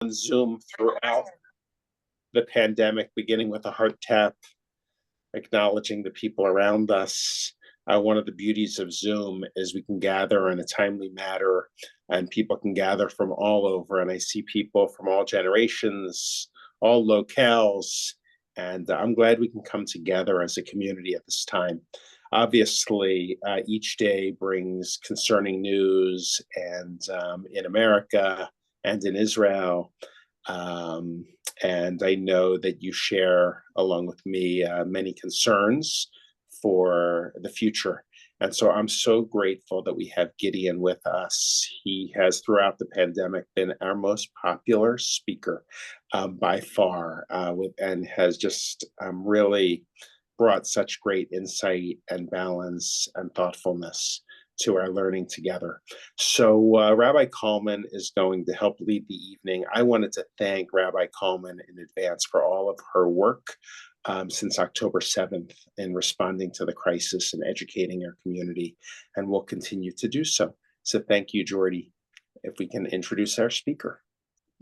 on Zoom throughout the pandemic, beginning with a heart tap, acknowledging the people around us. One of the beauties of Zoom is we can gather in a timely manner, and people can gather from all over. And I see people from all generations, all locales, and I'm glad we can come together as a community at this time. Obviously, each day brings concerning news, and in America and in Israel. Um, and I know that you share, along with me, many concerns for the future. And so I'm so grateful that we have Gideon with us. He has, throughout the pandemic, been our most popular speaker by far, and has just really brought such great insight and balance and thoughtfulness to our learning together. So Rabbi Kalman is going to help lead the evening. I wanted to thank Rabbi Kalman in advance for all of her work since October 7th in responding to the crisis and educating our community, and we'll continue to do so. So thank you, Jordy. If we can introduce our speaker.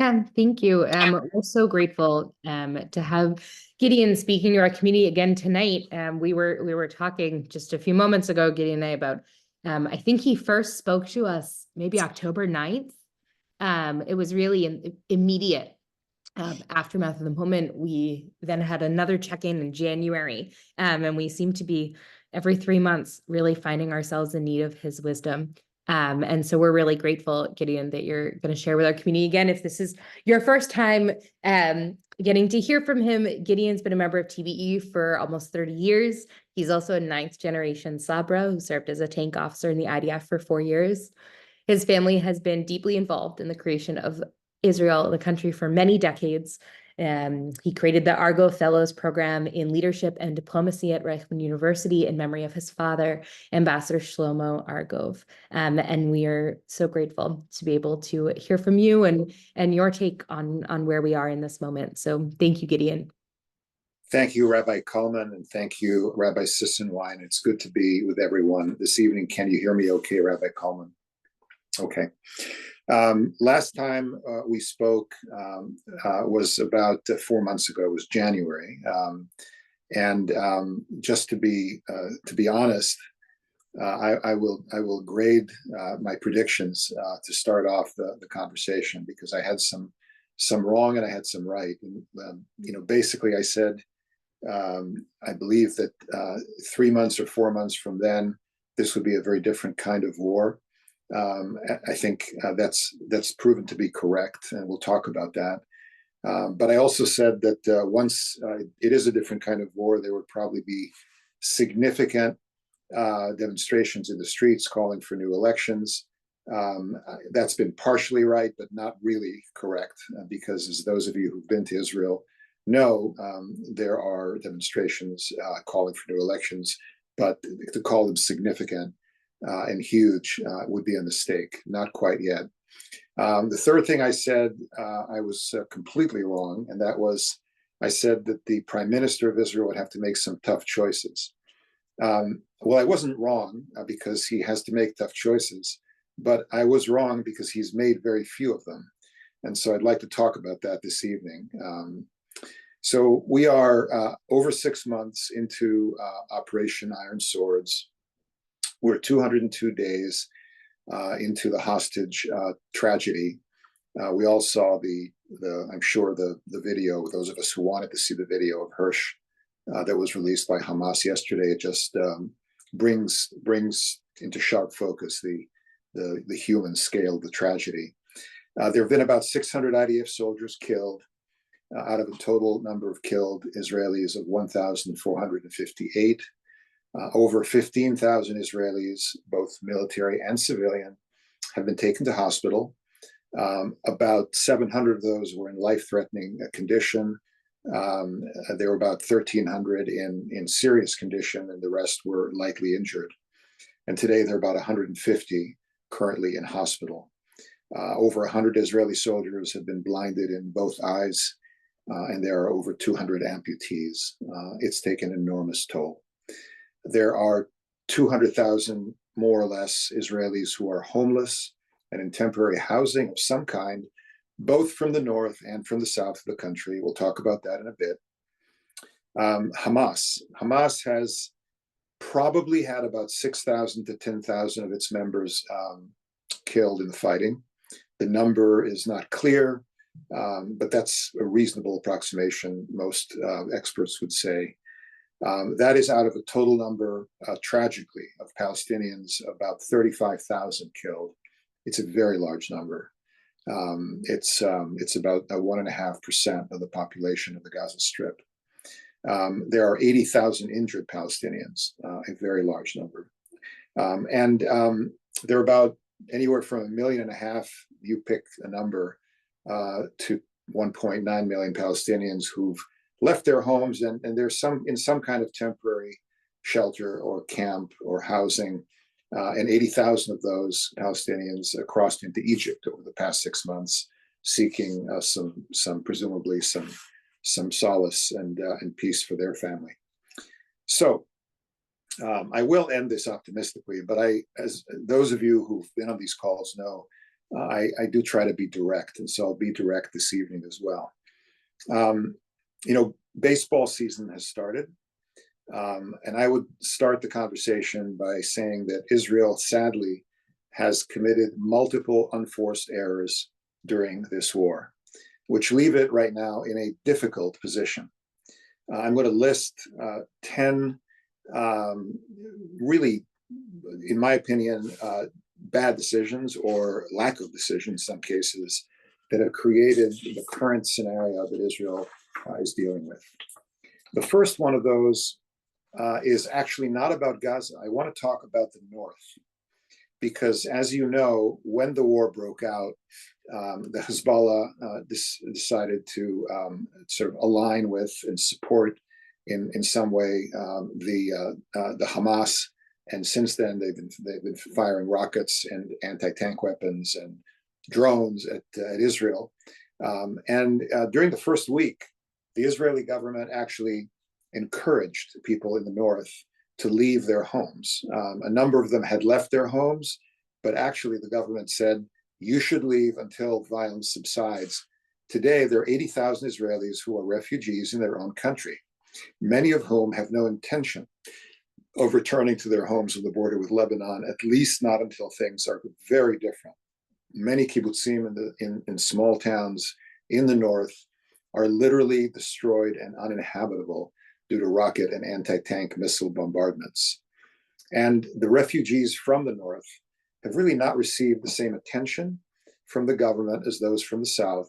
Yeah, thank you. We're so grateful to have Gideon speaking to our community again tonight. We were talking just a few moments ago, Gideon and I, about I think he first spoke to us maybe October 9th. It was really an immediate aftermath of the moment. We then had another check-in in January, and we seem to be every 3 months really finding ourselves in need of his wisdom. And so we're really grateful, Gideon, that you're going to share with our community again. If this is your first time getting to hear from him, Gideon's been a member of TBE for almost 30 years. He's also a 9th generation Sabra who served as a tank officer in the IDF for 4 years. His family has been deeply involved in the creation of Israel, the country, for many decades. He created the Argov Fellows Program in Leadership and Diplomacy at Reichman University in memory of his father, Ambassador Shlomo Argov. And we are so grateful to be able to hear from you and your take on where we are in this moment. So thank you, Gideon. Thank you, Rabbi Kalman, and thank you, Rabbi Sissenwein. It's good to be with everyone this evening. Can you hear me okay, Rabbi Kalman? Okay. Last time we spoke was about 4 months ago. It was January, and just to be honest, I will grade my predictions to start off the conversation, because I had some wrong and I had some right. And, basically, I said I believe that 3 months or 4 months from then, this would be a very different kind of war. I think that's proven to be correct, and we'll talk about that. But I also said that once it is a different kind of war, there would probably be significant demonstrations in the streets calling for new elections. That's been partially right, but not really correct, because as those of you who've been to Israel know, there are demonstrations calling for new elections, but to call them significant and huge would be a mistake. Not quite yet. The third thing I said, I was completely wrong, and that was I said that the Prime Minister of Israel would have to make some tough choices. Well, I wasn't wrong because he has to make tough choices, but I was wrong because he's made very few of them. And so I'd like to talk about that this evening. So we are over 6 months into Operation Iron Swords. We're 202 days into the hostage tragedy. We all saw I'm sure the video. Those of us who wanted to see the video of Hirsch that was released by Hamas yesterday, it just brings into sharp focus the human scale of the tragedy. There have been about 600 IDF soldiers killed out of a total number of killed Israelis of 1,458. Over 15,000 Israelis, both military and civilian, have been taken to hospital. About 700 of those were in life-threatening condition. There were about 1,300 in serious condition, and the rest were likely injured. And today there are about 150 currently in hospital. Over 100 Israeli soldiers have been blinded in both eyes, and there are over 200 amputees. It's taken an enormous toll. There are 200,000 more or less Israelis who are homeless and in temporary housing of some kind, both from the north and from the south of the country. We'll talk about that in a bit. Hamas has probably had about 6,000 to 10,000 of its members killed in the fighting. The number is not clear, but that's a reasonable approximation, most experts would say. That is out of a total number, tragically, of Palestinians, about 35,000 killed. It's a very large number. It's about 1.5% of the population of the Gaza Strip. There are 80,000 injured Palestinians, a very large number. There are about anywhere from 1.5 million, you pick a number, to 1.9 million Palestinians who've left their homes, and there's in some kind of temporary shelter or camp or housing, and 80,000 of those Palestinians crossed into Egypt over the past 6 months, seeking presumably some solace and peace for their family. So I will end this optimistically, but as those of you who've been on these calls know, I do try to be direct, and so I'll be direct this evening as well. Baseball season has started, and I would start the conversation by saying that Israel, sadly, has committed multiple unforced errors during this war, which leave it right now in a difficult position. I'm going to list 10 really, in my opinion, bad decisions or lack of decision in some cases that have created the current scenario that Israel is dealing with. The first one of those is actually not about Gaza. I want to talk about the north, because as you know, when the war broke out, the Hezbollah decided to sort of align with and support in some way the Hamas, and since then they've been firing rockets and anti-tank weapons and drones at Israel. During the first week, the Israeli government actually encouraged people in the north to leave their homes. A number of them had left their homes, but actually the government said, you should leave until violence subsides. Today, there are 80,000 Israelis who are refugees in their own country, many of whom have no intention of returning to their homes on the border with Lebanon, at least not until things are very different. Many kibbutzim in small towns in the north are literally destroyed and uninhabitable due to rocket and anti-tank missile bombardments. And the refugees from the north have really not received the same attention from the government as those from the south.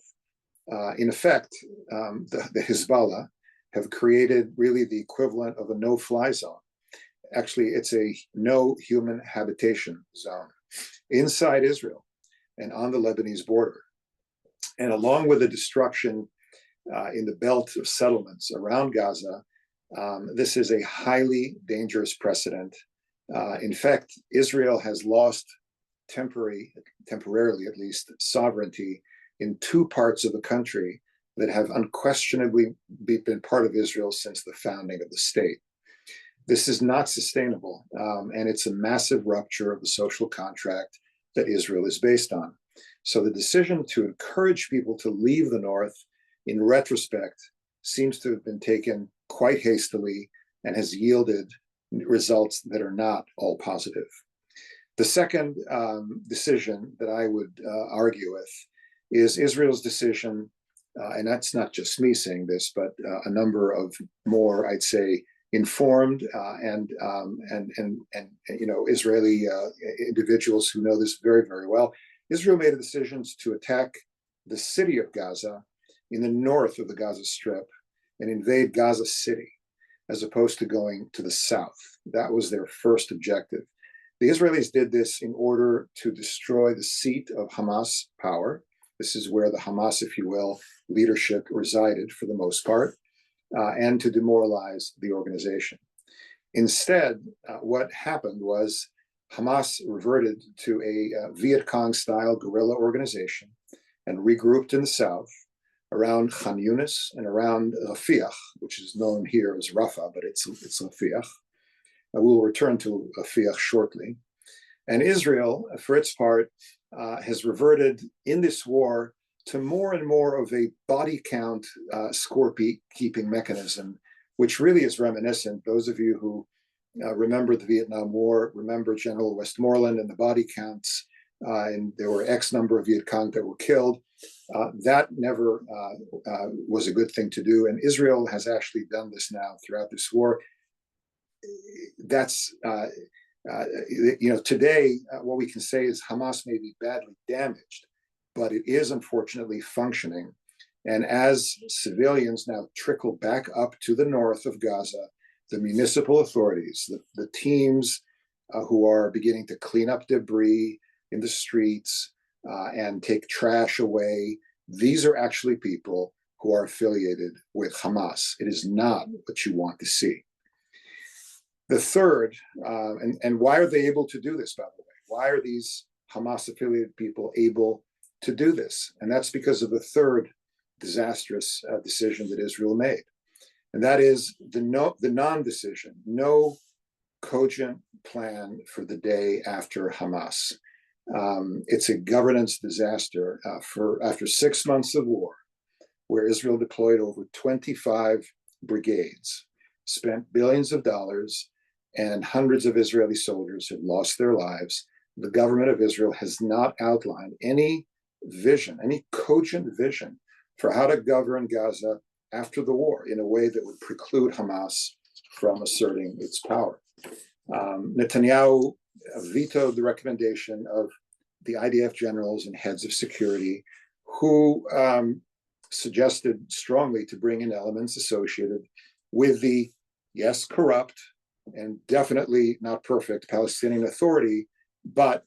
In effect, the Hezbollah have created really the equivalent of a no-fly zone. Actually, it's a no human habitation zone inside Israel and on the Lebanese border. And along with the destruction in the belt of settlements around Gaza, this is a highly dangerous precedent. In fact, Israel has lost temporarily at least, sovereignty in 2 parts of the country that have unquestionably been part of Israel since the founding of the state. This is not sustainable, and it's a massive rupture of the social contract that Israel is based on. So the decision to encourage people to leave the north, in retrospect, seems to have been taken quite hastily and has yielded results that are not all positive. The second decision that I would argue with is Israel's decision, and that's not just me saying this, but a number of more, I'd say, informed and Israeli individuals who know this very, very well. Israel made decisions to attack the city of Gaza in the north of the Gaza Strip and invade Gaza City, as opposed to going to the south. That was their first objective. The Israelis did this in order to destroy the seat of Hamas power. This is where the Hamas, if you will, leadership resided for the most part, and to demoralize the organization. Instead, what happened was Hamas reverted to a Viet Cong-style guerrilla organization and regrouped in the south around Khan Yunis and around Rafiah, which is known here as Rafah, but it's Rafiah. We will return to Rafiah shortly. And Israel, for its part, has reverted in this war to more and more of a body count score-keeping mechanism, which really is reminiscent. Those of you who remember the Vietnam War, remember General Westmoreland and the body counts, and there were X number of Viet Cong that were killed. That never was a good thing to do, and Israel has actually done this now throughout this war. That's today what we can say is Hamas may be badly damaged, but it is unfortunately functioning. And as civilians now trickle back up to the north of Gaza, the municipal authorities, the teams who are beginning to clean up debris in the streets and take trash away, these are actually people who are affiliated with Hamas. It is not what you want to see. The third, and why are they able to do this, by the way? Why are these Hamas-affiliated people able to do this? And that's because of the third disastrous decision that Israel made. And that is the non-decision, no cogent plan for the day after Hamas. It's a governance disaster after 6 months of war, where Israel deployed over 25 brigades, spent billions of dollars, and hundreds of Israeli soldiers have lost their lives. The government of Israel has not outlined any vision, any cogent vision for how to govern Gaza after the war in a way that would preclude Hamas from asserting its power. Netanyahu vetoed the recommendation of the IDF generals and heads of security, who suggested strongly to bring in elements associated with the, yes, corrupt and definitely not perfect Palestinian Authority, but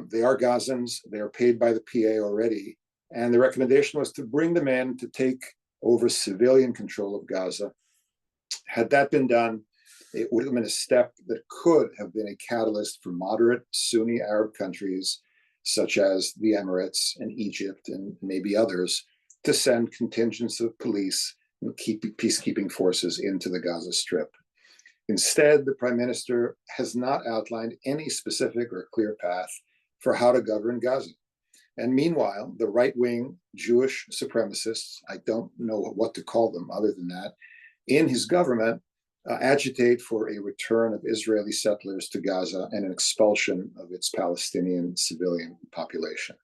they are Gazans, they are paid by the PA already, and the recommendation was to bring them in to take over civilian control of Gaza. Had that been done, it would have been a step that could have been a catalyst for moderate Sunni Arab countries, such as the Emirates and Egypt and maybe others, to send contingents of police and peacekeeping forces into the Gaza Strip. Instead, the Prime Minister has not outlined any specific or clear path for how to govern Gaza. And meanwhile, the right-wing Jewish supremacists, I don't know what to call them other than that, in his government agitate for a return of Israeli settlers to Gaza and an expulsion of its Palestinian civilian population.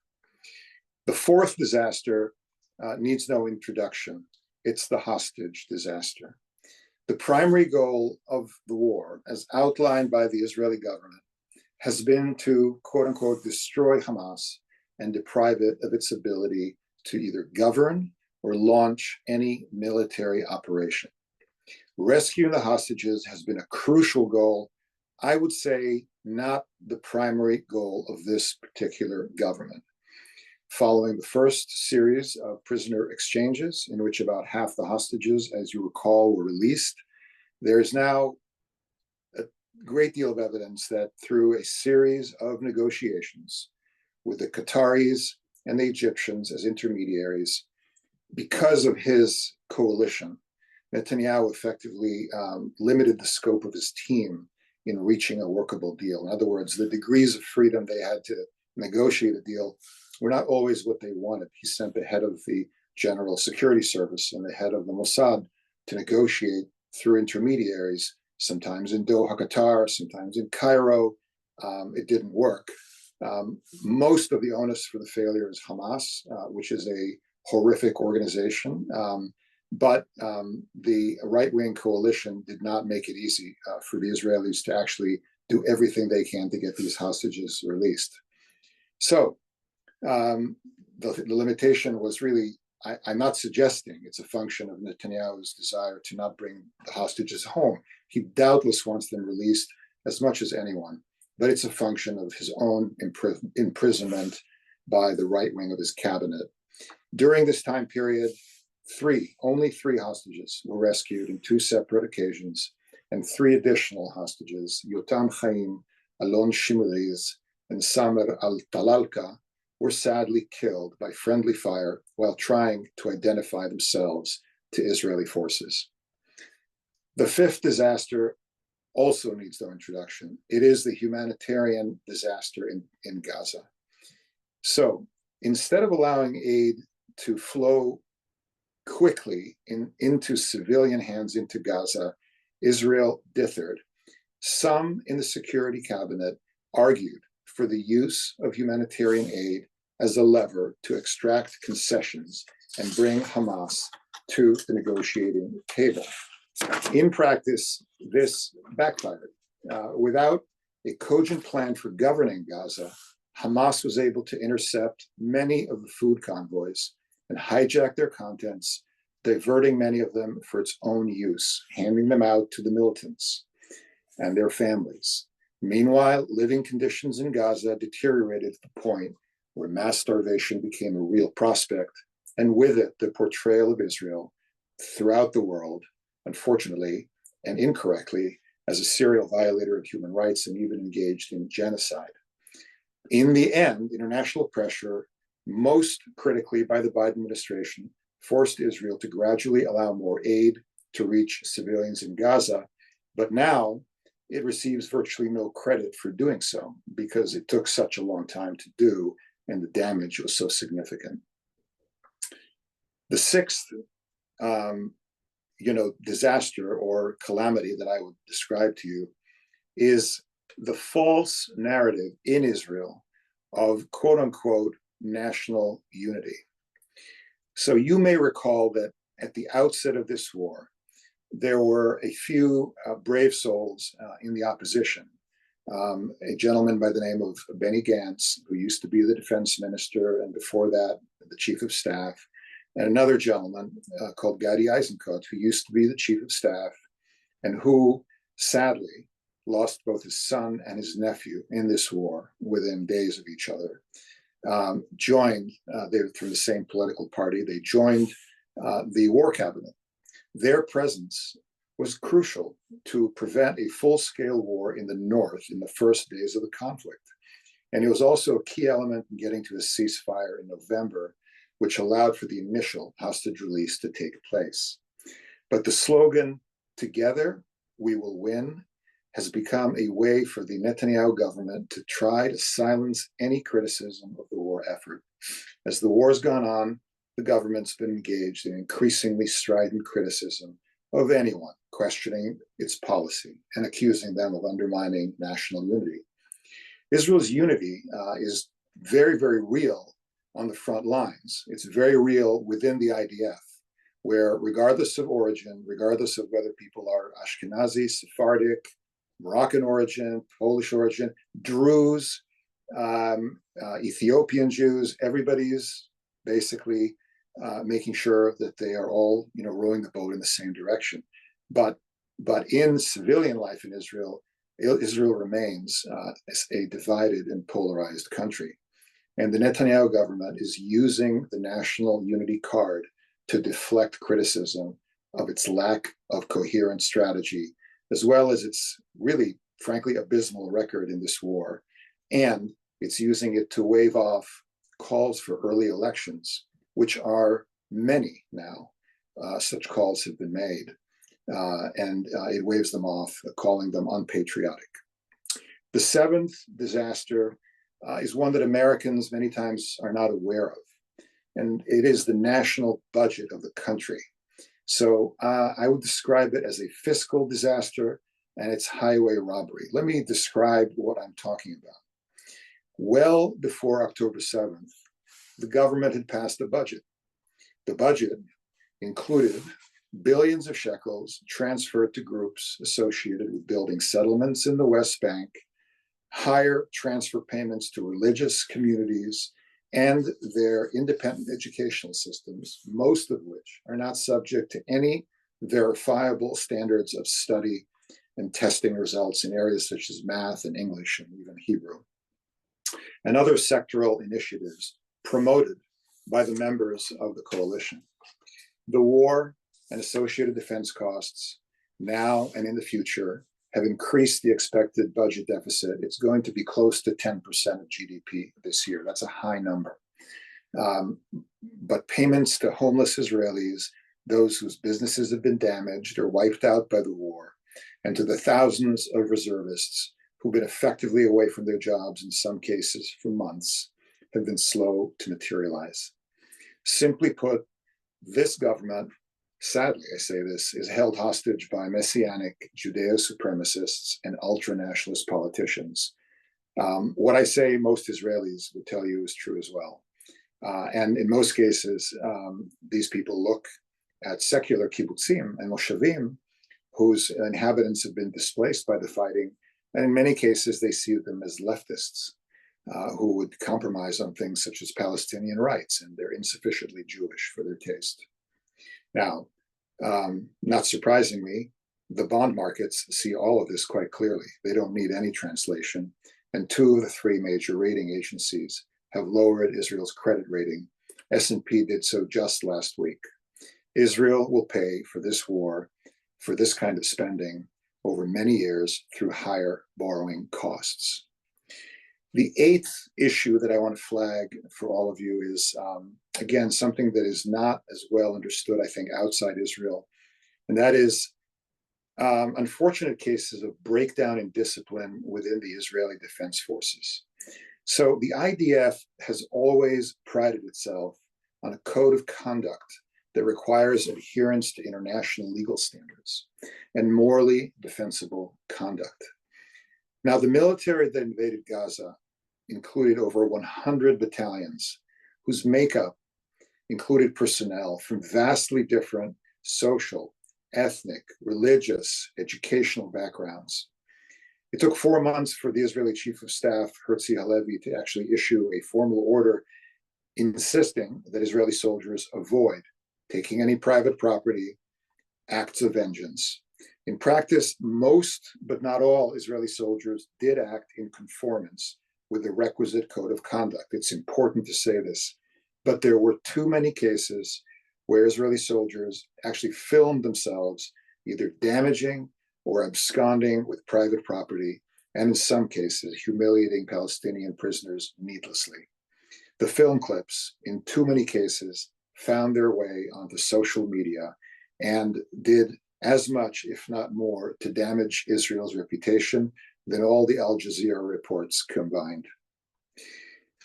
The fourth disaster needs no introduction. It's the hostage disaster. The primary goal of the war, as outlined by the Israeli government, has been to, quote unquote, destroy Hamas and deprive it of its ability to either govern or launch any military operation. Rescuing the hostages has been a crucial goal, I would say not the primary goal of this particular government. Following the first series of prisoner exchanges, in which about half the hostages, as you recall, were released, there is now a great deal of evidence that through a series of negotiations with the Qataris and the Egyptians as intermediaries, because of his coalition, Netanyahu effectively limited the scope of his team in reaching a workable deal. In other words, the degrees of freedom they had to negotiate a deal were not always what they wanted. He sent the head of the General Security Service and the head of the Mossad to negotiate through intermediaries, sometimes in Doha, Qatar, sometimes in Cairo. It didn't work. Most of the onus for the failure is Hamas, which is a horrific organization. But the right-wing coalition did not make it easy for the Israelis to actually do everything they can to get these hostages released. So the limitation was really, I'm not suggesting it's a function of Netanyahu's desire to not bring the hostages home. He doubtless wants them released as much as anyone, but it's a function of his own imprisonment by the right wing of his cabinet. During this time period, only three hostages were rescued in two separate occasions, and three additional hostages, Yotam Chaim, Alon Shimriz, and Samer al-Talalka, were sadly killed by friendly fire while trying to identify themselves to Israeli forces. The fifth disaster also needs no introduction. It is the humanitarian disaster in Gaza. So instead of allowing aid to flow quickly into civilian hands into Gaza, Israel dithered. Some in the Security Cabinet argued for the use of humanitarian aid as a lever to extract concessions and bring Hamas to the negotiating table. In practice, this backfired. Without a cogent plan for governing Gaza, Hamas was able to intercept many of the food convoys and hijack their contents, diverting many of them for its own use, handing them out to the militants and their families. Meanwhile, living conditions in Gaza deteriorated to the point where mass starvation became a real prospect, and with it, the portrayal of Israel throughout the world, unfortunately and incorrectly, as a serial violator of human rights and even engaged in genocide. In the end, international pressure, most critically by the Biden administration, forced Israel to gradually allow more aid to reach civilians in Gaza, but now it receives virtually no credit for doing so because it took such a long time to do and the damage was so significant. The sixth disaster or calamity that I would describe to you is the false narrative in Israel of quote unquote national unity. So you may recall that at the outset of this war, there were a few brave souls in the opposition. A gentleman by the name of Benny Gantz, who used to be the defense minister and before that, the chief of staff, and another gentleman called Gadi Eisenkot, who used to be the chief of staff and who sadly lost both his son and his nephew in this war within days of each other. They were through the same political party, they joined the war cabinet. Their presence was crucial to prevent a full-scale war in the north in the first days of the conflict. And it was also a key element in getting to a ceasefire in November, which allowed for the initial hostage release to take place. But the slogan, "Together we will win," has become a way for the Netanyahu government to try to silence any criticism of the war effort. As the war has gone on, the government's been engaged in increasingly strident criticism of anyone questioning its policy and accusing them of undermining national unity. Israel's unity is very, very real on the front lines. It's very real within the IDF, where regardless of origin, regardless of whether people are Ashkenazi, Sephardic, Moroccan origin, Polish origin, Druze, Ethiopian Jews, everybody's basically making sure that they are all, rowing the boat in the same direction. But in civilian life in Israel, Israel remains a divided and polarized country. And the Netanyahu government is using the national unity card to deflect criticism of its lack of coherent strategy, as well as its really, frankly, abysmal record in this war. And it's using it to wave off calls for early elections, which are many now. Such calls have been made. And it waves them off, calling them unpatriotic. The seventh disaster is one that Americans many times are not aware of. And it is the national budget of the country. So I would describe it as a fiscal disaster and it's highway robbery. Let me describe what I'm talking about. Well before October 7th, the government had passed a budget. The budget included billions of shekels transferred to groups associated with building settlements in the West Bank, higher transfer payments to religious communities and their independent educational systems, most of which are not subject to any verifiable standards of study and testing results in areas such as math and English and even Hebrew, and other sectoral initiatives promoted by the members of the coalition. The war and associated defense costs now and in the future have increased the expected budget deficit. It's going to be close to 10% of GDP this year. That's a high number. But payments to homeless Israelis, those whose businesses have been damaged or wiped out by the war, and to the thousands of reservists who've been effectively away from their jobs in some cases for months, have been slow to materialize. Simply put, this government, sadly I say this, is held hostage by messianic Judeo-supremacists and ultra-nationalist politicians. What I say most Israelis would tell you is true as well. And in most cases, these people look at secular kibbutzim and moshavim, whose inhabitants have been displaced by the fighting, and in many cases they see them as leftists who would compromise on things such as Palestinian rights, and they're insufficiently Jewish for their taste. Now, not surprisingly, the bond markets see all of this quite clearly. They don't need any translation, and 2 of the 3 major rating agencies have lowered Israel's credit rating. S&P did so just last week. Israel will pay for this war, for this kind of spending, over many years through higher borrowing costs. The 8th issue that I want to flag for all of you is, again, something that is not as well understood, I think, outside Israel, and that is unfortunate cases of breakdown in discipline within the Israeli Defense Forces. So the IDF has always prided itself on a code of conduct that requires adherence to international legal standards and morally defensible conduct. Now, the military that invaded Gaza included over 100 battalions whose makeup included personnel from vastly different social, ethnic, religious, educational backgrounds. It took 4 months for the Israeli Chief of Staff, Herzi Halevi, to actually issue a formal order insisting that Israeli soldiers avoid taking any private property, acts of vengeance. In practice, most, but not all, Israeli soldiers did act in conformance with the requisite code of conduct. It's important to say this, but there were too many cases where Israeli soldiers actually filmed themselves either damaging or absconding with private property, and in some cases, humiliating Palestinian prisoners needlessly. The film clips, in too many cases, found their way onto social media and did as much, if not more, to damage Israel's reputation than all the Al Jazeera reports combined.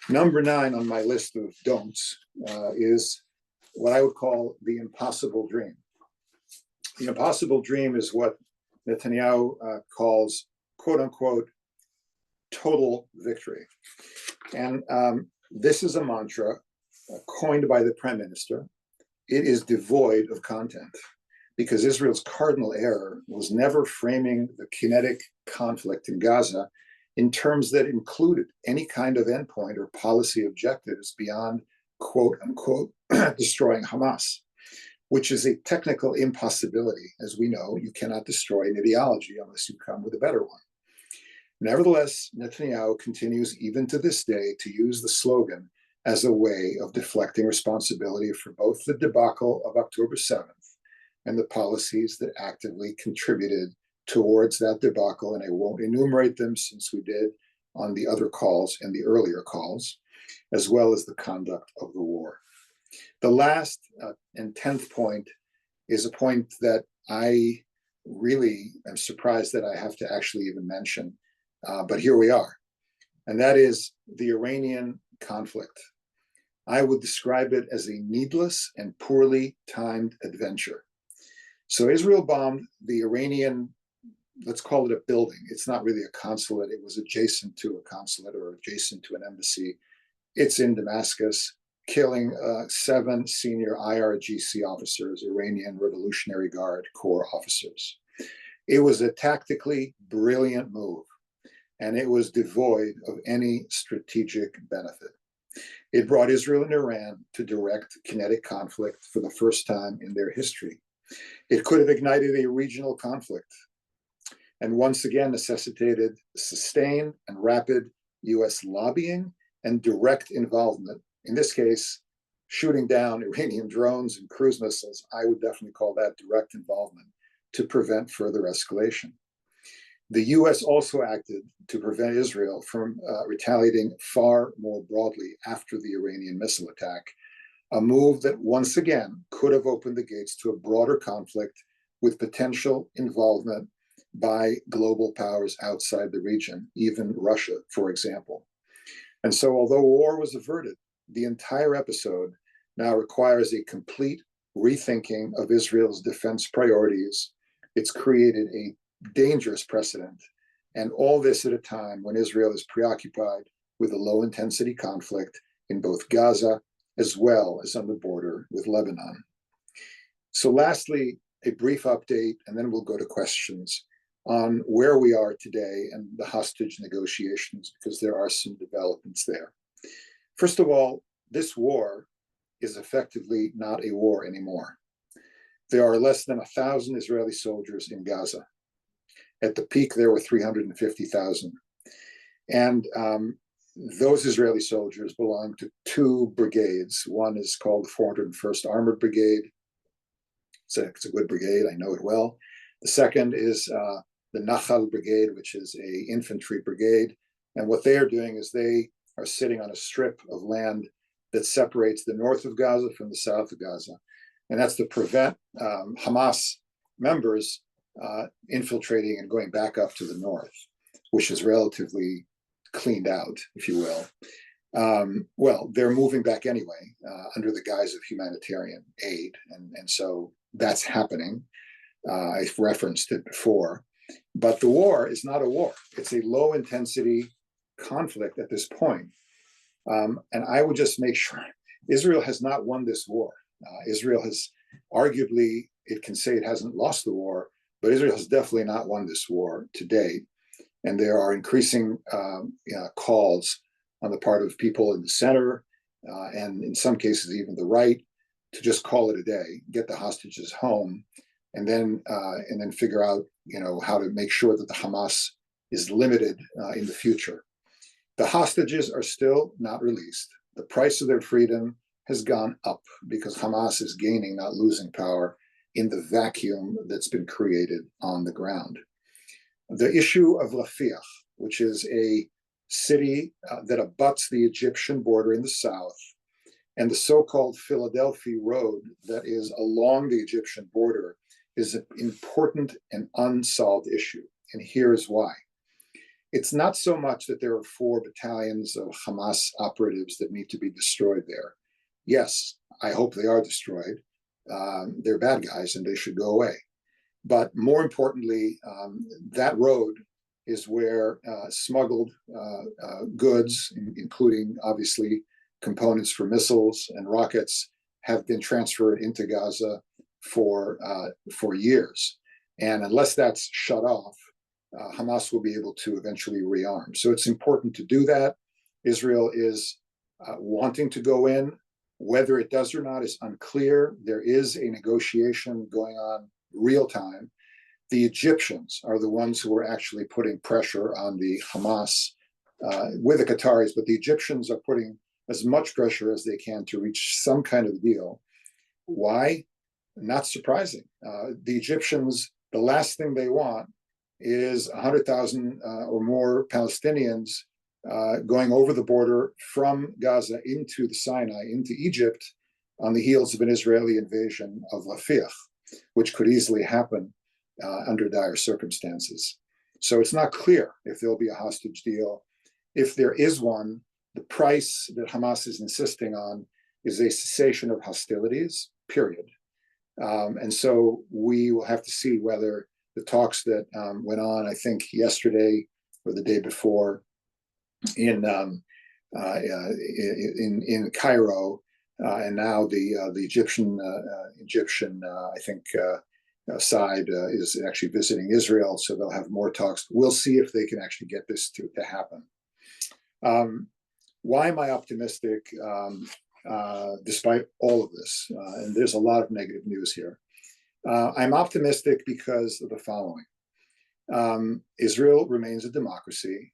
Number 9 on my list of don'ts is what I would call the impossible dream. The impossible dream is what Netanyahu calls, quote unquote, total victory. And this is a mantra coined by the prime minister. It is devoid of content because Israel's cardinal error was never framing the kinetic conflict in Gaza in terms that included any kind of endpoint or policy objectives beyond, quote unquote, destroying Hamas, which is a technical impossibility. As we know, you cannot destroy an ideology unless you come with a better one. Nevertheless, Netanyahu continues even to this day to use the slogan as a way of deflecting responsibility for both the debacle of October 7th and the policies that actively contributed towards that debacle. And I won't enumerate them since we did on the other calls and the earlier calls, as well as the conduct of the war. The last and 10th point is a point that I really am surprised that I have to actually even mention, but here we are. And that is the Iranian conflict. I would describe it as a needless and poorly timed adventure. So Israel bombed the Iranian, let's call it a building. It's not really a consulate. It was adjacent to a consulate or adjacent to an embassy. It's in Damascus, killing 7 senior IRGC officers, Iranian Revolutionary Guard Corps officers. It was a tactically brilliant move, and it was devoid of any strategic benefit. It brought Israel and Iran to direct kinetic conflict for the first time in their history. It could have ignited a regional conflict and once again necessitated sustained and rapid US lobbying and direct involvement. In this case, shooting down Iranian drones and cruise missiles. I would definitely call that direct involvement to prevent further escalation. The US also acted to prevent Israel from retaliating far more broadly after the Iranian missile attack, a move that once again could have opened the gates to a broader conflict with potential involvement by global powers outside the region, even Russia, for example. And so although war was averted, the entire episode now requires a complete rethinking of Israel's defense priorities. It's created a dangerous precedent, and all this at a time when Israel is preoccupied with a low-intensity conflict in both Gaza as well as on the border with Lebanon. So lastly, a brief update, and then we'll go to questions on where we are today and the hostage negotiations, because there are some developments there. First of all, this war is effectively not a war anymore. There are less than 1,000 Israeli soldiers in Gaza. At the peak, there were 350,000. And those Israeli soldiers belong to two brigades. One is called the 401st Armored Brigade. It's a good brigade, I know it well. The second is the Nachal Brigade, which is an infantry brigade. And what they are doing is they are sitting on a strip of land that separates the north of Gaza from the south of Gaza. And that's to prevent Hamas members infiltrating and going back up to the north, which is relatively cleaned out, if you will. Well, they're moving back anyway under the guise of humanitarian aid. And so that's happening. I've referenced it before. But the war is not a war. It's a low intensity conflict at this point. And I would just make sure Israel has not won this war. Israel has arguably, it can say it hasn't lost the war, but Israel has definitely not won this war to date. And there are increasing calls on the part of people in the center, and in some cases even the right, to just call it a day, get the hostages home, and then figure out how to make sure that the Hamas is limited in the future. The hostages are still not released. The price of their freedom has gone up because Hamas is gaining, not losing power in the vacuum that's been created on the ground. The issue of Rafiah, which is a city that abuts the Egyptian border in the south, and the so-called Philadelphia Road that is along the Egyptian border, is an important and unsolved issue. And here's why. It's not so much that there are 4 battalions of Hamas operatives that need to be destroyed there. Yes, I hope they are destroyed. They're bad guys and they should go away. But more importantly, that road is where smuggled goods, including obviously components for missiles and rockets, have been transferred into Gaza for years. And unless that's shut off, Hamas will be able to eventually rearm. So it's important to do that. Israel is wanting to go in. Whether it does or not is unclear. There is a negotiation going on real time. The Egyptians are the ones who are actually putting pressure on the Hamas with the Qataris, but the Egyptians are putting as much pressure as they can to reach some kind of deal. Why? Not surprising. The Egyptians, the last thing they want is 100,000 or more Palestinians going over the border from Gaza into the Sinai, into Egypt, on the heels of an Israeli invasion of Rafiah, which could easily happen under dire circumstances. So it's not clear if there'll be a hostage deal. If there is one, the price that Hamas is insisting on is a cessation of hostilities, period. And so we will have to see whether the talks that went on, I think, yesterday or the day before in Cairo, and now the Egyptian I think side is actually visiting Israel, so they'll have more talks. We'll see if they can actually get this to happen. Why am I optimistic despite all of this? And there's a lot of negative news here. I'm optimistic because of the following. Israel remains a democracy.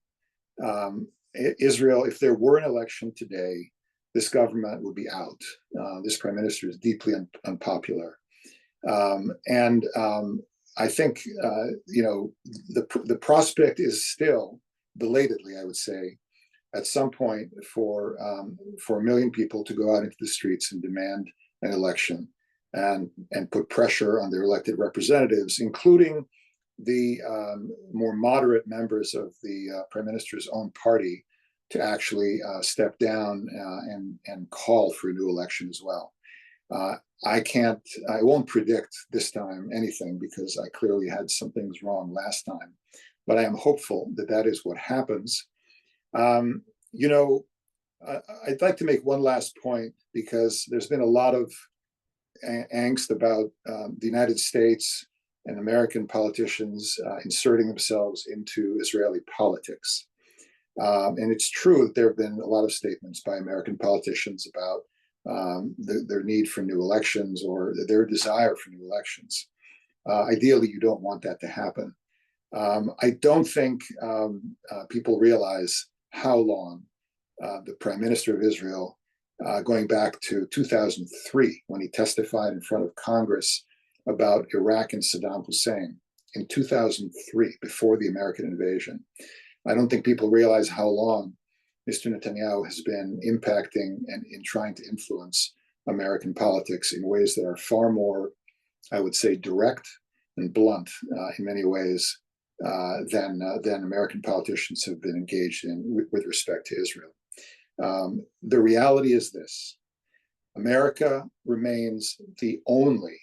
Israel, if there were an election today, this government would be out. This prime minister is deeply unpopular. And I think, the prospect is still, belatedly, I would say, at some point for 1 million people to go out into the streets and demand an election and put pressure on their elected representatives, including the more moderate members of the prime minister's own party, to actually step down and call for a new election as well. I won't predict this time anything because I clearly had some things wrong last time, but I am hopeful that that is what happens. You know, I'd like to make one last point because there's been a lot of angst about the United States and American politicians inserting themselves into Israeli politics. And it's true that there have been a lot of statements by American politicians about their need for new elections or their desire for new elections. Ideally, you don't want that to happen. I don't think people realize how long the Prime Minister of Israel, going back to 2003, when he testified in front of Congress about Iraq and Saddam Hussein in 2003, before the American invasion. I don't think people realize how long Mr. Netanyahu has been impacting and in trying to influence American politics in ways that are far more, I would say, direct and blunt in many ways than American politicians have been engaged in with respect to Israel. The reality is this: America remains the only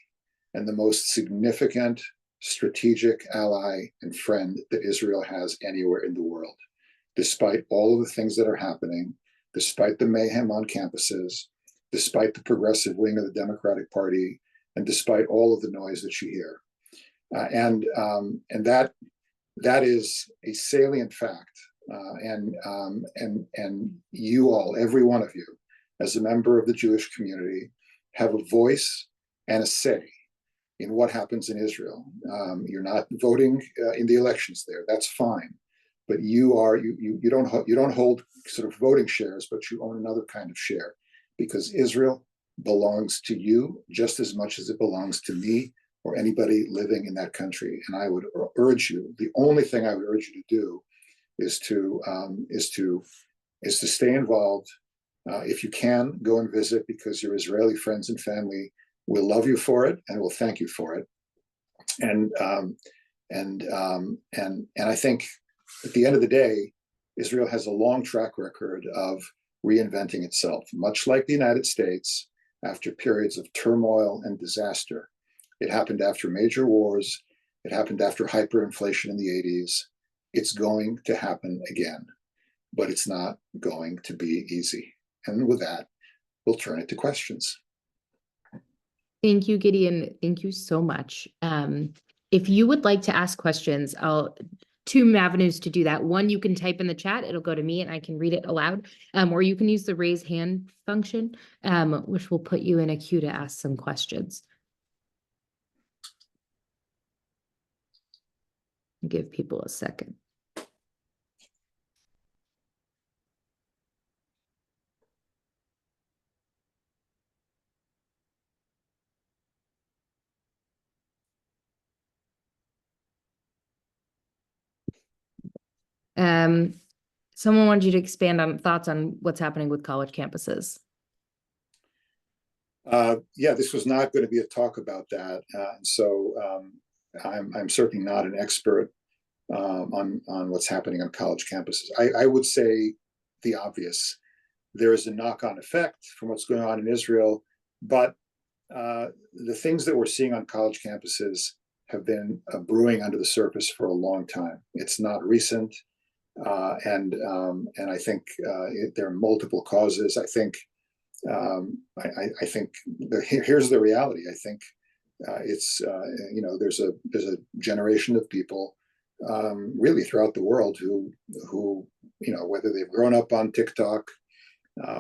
and the most significant strategic ally and friend that Israel has anywhere in the world, despite all of the things that are happening, despite the mayhem on campuses, despite the progressive wing of the Democratic Party, and despite all of the noise that you hear. And that is a salient fact. And you all, every one of you, as a member of the Jewish community, have a voice and a say in what happens in Israel. You're not voting in the elections there. That's fine, but you don't hold sort of voting shares, but you own another kind of share, because Israel belongs to you just as much as it belongs to me or anybody living in that country. And I would urge you, the only thing I would urge you to do is to stay involved. If you can, go and visit, because your Israeli friends and family will love you for it and will thank you for it. And I think at the end of the day, Israel has a long track record of reinventing itself, much like the United States, after periods of turmoil and disaster. It happened after major wars. It happened after hyperinflation in the 80s. It's going to happen again, but it's not going to be easy. And with that, we'll turn it to questions. Thank you, Gideon. Thank you so much. If you would like to ask questions, two avenues to do that. One, you can type in the chat. It'll go to me and I can read it aloud. Or you can use the raise hand function, which will put you in a queue to ask some questions. Give people a second. Someone wanted you to expand on thoughts on what's happening with college campuses. Yeah, this was not going to be a talk about that. So I'm certainly not an expert on what's happening on college campuses. I would say the obvious. There is a knock-on effect from what's going on in Israel, but the things that we're seeing on college campuses have been brewing under the surface for a long time. It's not recent, and I think there are multiple causes. I think here's the reality. I think it's there's a generation of people really throughout the world who whether they've grown up on TikTok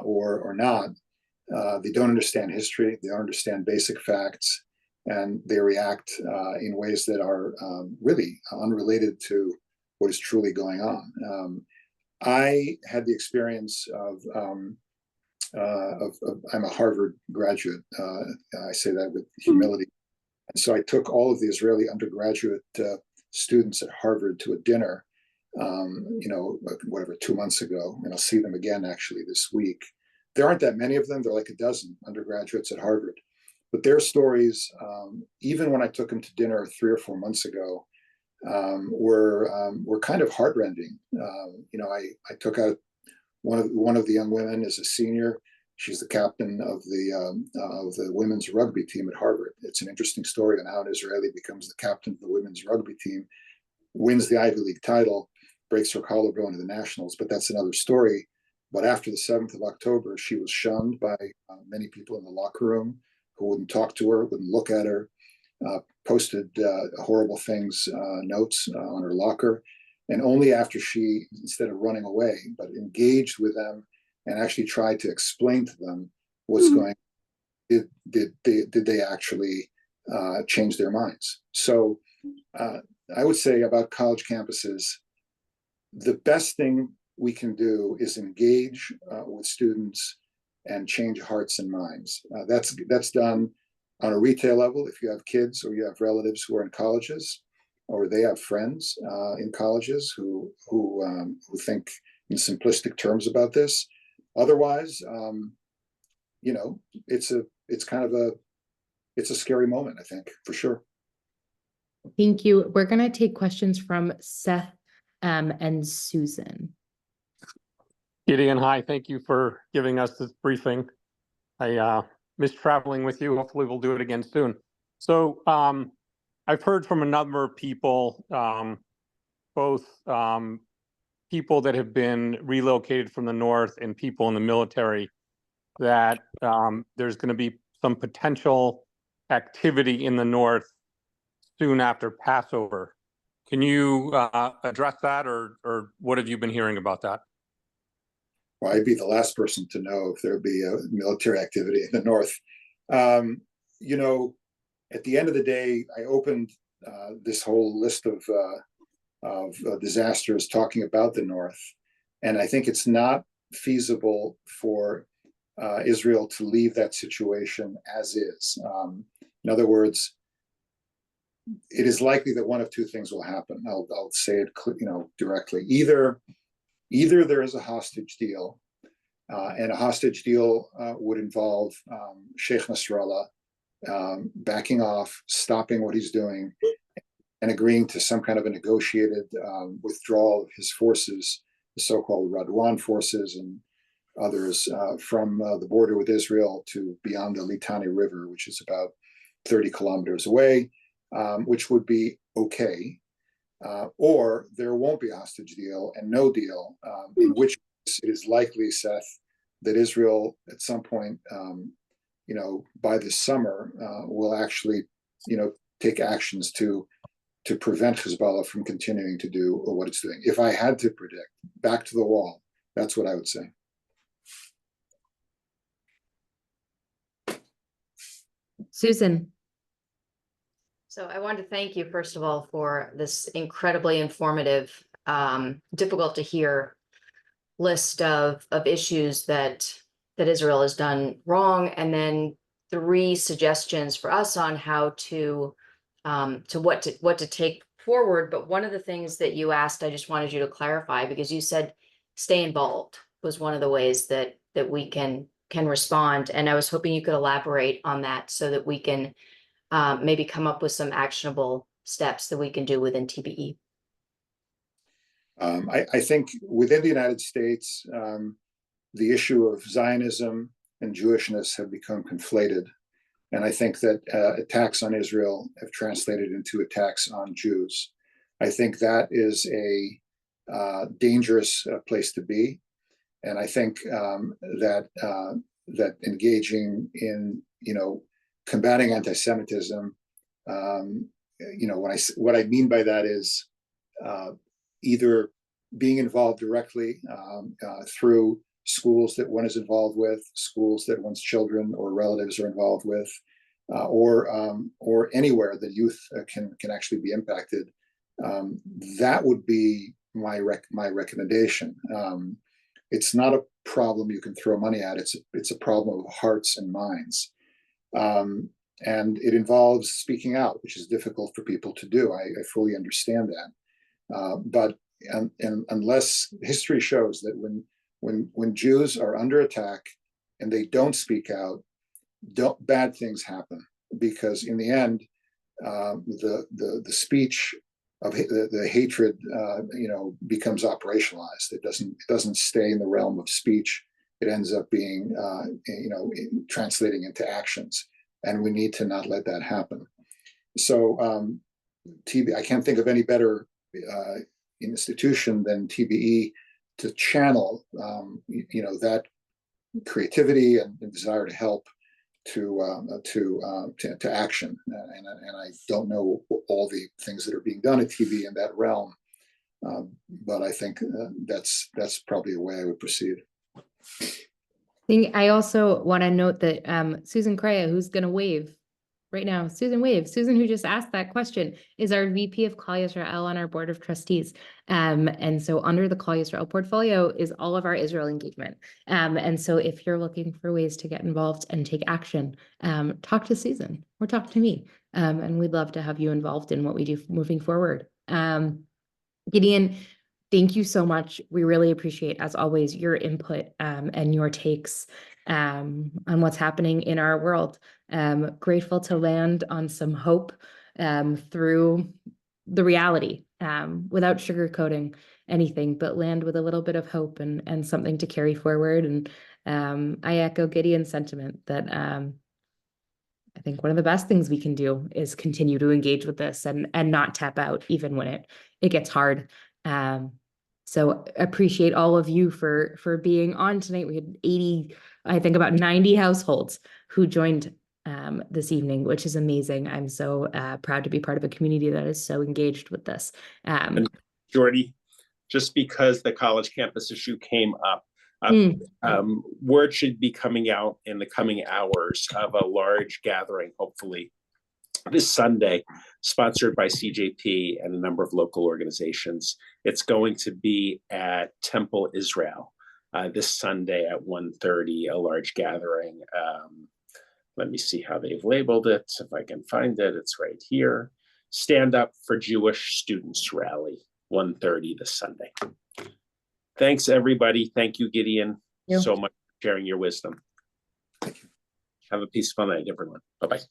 or not, they don't understand history, they don't understand basic facts, and they react in ways that are really unrelated to what is truly going on. I had the experience of I'm a Harvard graduate. I say that with humility. And so I took all of the Israeli undergraduate students at Harvard to a dinner, 2 months ago, and I'll see them again actually this week. There aren't that many of them. There are like a dozen undergraduates at Harvard, but their stories, even when I took them to dinner 3 or 4 months ago, were kind of heartrending. I took out One of the young women is a senior. She's the captain of the women's rugby team at Harvard. It's an interesting story on how an Israeli becomes the captain of the women's rugby team, wins the Ivy League title, breaks her collarbone in the nationals, but that's another story. But after the 7th of October, she was shunned by many people in the locker room who wouldn't talk to her, wouldn't look at her, posted horrible things, notes on her locker. And only after she, instead of running away, but engaged with them and actually tried to explain to them what's going on, did they actually change their minds. So I would say about college campuses, the best thing we can do is engage with students and change hearts and minds. That's done on a retail level. If you have kids or you have relatives who are in colleges, or they have friends in colleges who think in simplistic terms about this. Otherwise, it's a scary moment, I think, for sure. Thank you. We're going to take questions from Seth and Susan. Gideon, hi. Thank you for giving us this briefing. I missed traveling with you. Hopefully we'll do it again soon. So I've heard from a number of people, both people that have been relocated from the north and people in the military, that there's going to be some potential activity in the north soon after Passover. Can you address that, or what have you been hearing about that? Well, I'd be the last person to know if there'd be a military activity in the north. At the end of the day, I opened this whole list of disasters talking about the north, and I think it's not feasible for Israel to leave that situation as is. In other words, it is likely that one of two things will happen. I'll say it, directly. Either there is a hostage deal, and a hostage deal would involve Sheikh Nasrallah backing off, stopping what he's doing, and agreeing to some kind of a negotiated withdrawal of his forces, the so-called Radwan forces and others, from the border with Israel to beyond the Litani River, which is about 30 kilometers away, which would be okay. Or there won't be a hostage deal and no deal, in which case it is likely, Seth, that Israel at some point, by this summer, will actually, take actions to prevent Hezbollah from continuing to do what it's doing. If I had to predict, back to the wall, that's what I would say. Susan. So I wanted to thank you, first of all, for this incredibly informative, difficult to hear list of issues that Israel has done wrong, and then 3 suggestions for us on how to what to take forward. But one of the things that you asked, I just wanted you to clarify, because you said stay involved was one of the ways that we can respond, and I was hoping you could elaborate on that so that we can maybe come up with some actionable steps that we can do within TBE. I think within the United States, the issue of Zionism and Jewishness have become conflated. And I think that attacks on Israel have translated into attacks on Jews. I think that is a dangerous place to be. And I think that engaging in, combating anti-Semitism, what I mean by that is either being involved directly through schools that one is involved with, schools that one's children or relatives are involved with, or anywhere that youth can actually be impacted. That would be my recommendation. It's not a problem you can throw money at. It's a problem of hearts and minds. And it involves speaking out, which is difficult for people to do. I fully understand that. But unless history shows that when Jews are under attack and they don't speak out, bad things happen, because in the end, the speech the hatred, becomes operationalized. It doesn't stay in the realm of speech. It ends up being, translating into actions, and we need to not let that happen. So I can't think of any better institution than TBE to channel, that creativity and desire to help to action. And I don't know all the things that are being done at TBE in that realm, but I think that's probably a way I would proceed. I also want to note that Susan Correa, who's going to wave right now, Susan, who just asked that question, is our VP of Kol Yisrael on our board of trustees. And so under the Kol Yisrael portfolio is all of our Israel engagement. And so if you're looking for ways to get involved and take action, talk to Susan or talk to me. And we'd love to have you involved in what we do moving forward. Gideon, thank you so much. We really appreciate, as always, your input and your takes on what's happening in our world. Grateful to land on some hope through the reality, without sugarcoating anything, but land with a little bit of hope and something to carry forward. And I echo Gideon's sentiment that I think one of the best things we can do is continue to engage with this and not tap out even when it gets hard. So appreciate all of you for being on tonight. We had 80, I think about 90 households who joined this evening, which is amazing. I'm so proud to be part of a community that is so engaged with this. And Jordy, just because the college campus issue came up, word should be coming out in the coming hours of a large gathering, hopefully this Sunday, sponsored by CJP and a number of local organizations. It's going to be at Temple Israel this Sunday at 1:30, a large gathering. Let me see how they've labeled it. If I can find it, it's right here. Stand Up for Jewish Students Rally, 1:30 this Sunday. Thanks, everybody. Thank you, Gideon, so much for sharing your wisdom. Have a peaceful night, everyone. Bye-bye.